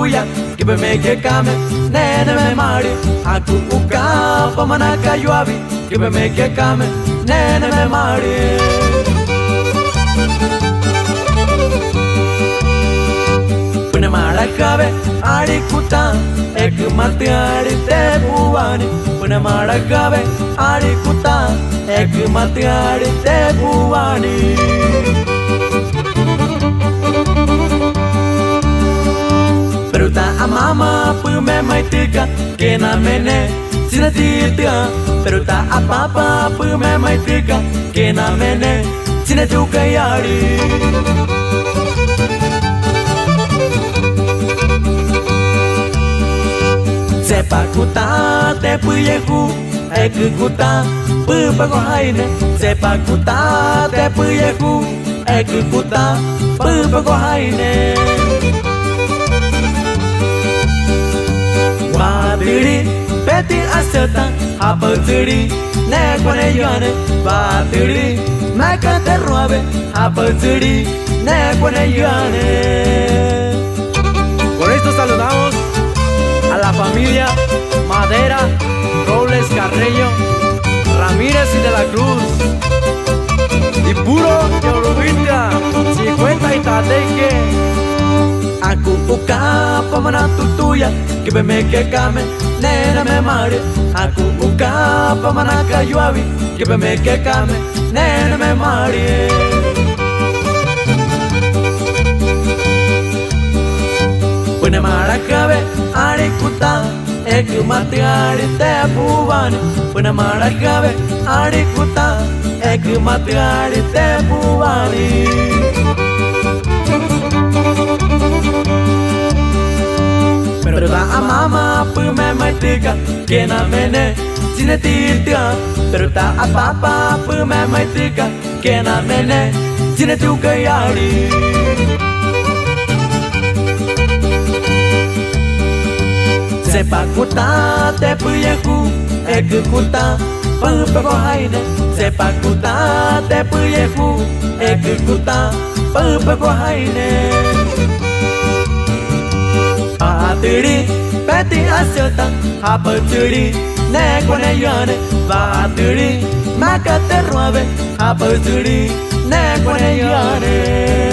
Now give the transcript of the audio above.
tuya que me kame nene me mari aku uka pamana kayuavi que me kame nene me mari pune mara kave ari kuta ek mati ari te buwani pune mara kave ari kuta ek mati ari te buwani Peruta a mama pu me mai tika que na mene sina tika Peruta a papa pu me mai tika que na mene sina tuka yari Sepa kuta te pu yeku ek kuta pu pa ko haine Sepa kuta te pu yeku ek kuta pu pa ko haine Batiri peti asata apatiri ne kone yane Batiri maka te robe apatiri ne kone yane Con esto saludamos a la familia Madera, Robles, Carreño, Ramírez y de la Cruz y puro Yorubita 50 y Tateque. Aku uka pamana tuya que me kame nena me mare Aku uka pamana kayuavi que me kame nena me mare Pune mara kave ari kuta ek mati ari te buwani Pune mara kave ari kuta ek mati ari te buwani Pero da a mama pu me mai tika que na mene sine tika Pero da a papa pu me mai tika que na mene sine tuka yari Sepa kuta te pu yeku ek kuta pu pa ko haine Sepa kuta te pu yeku ek kuta pu pa ko haine Batiri peti asata apatiri ne kone yane Batiri maka te robe apatiri ne kone yane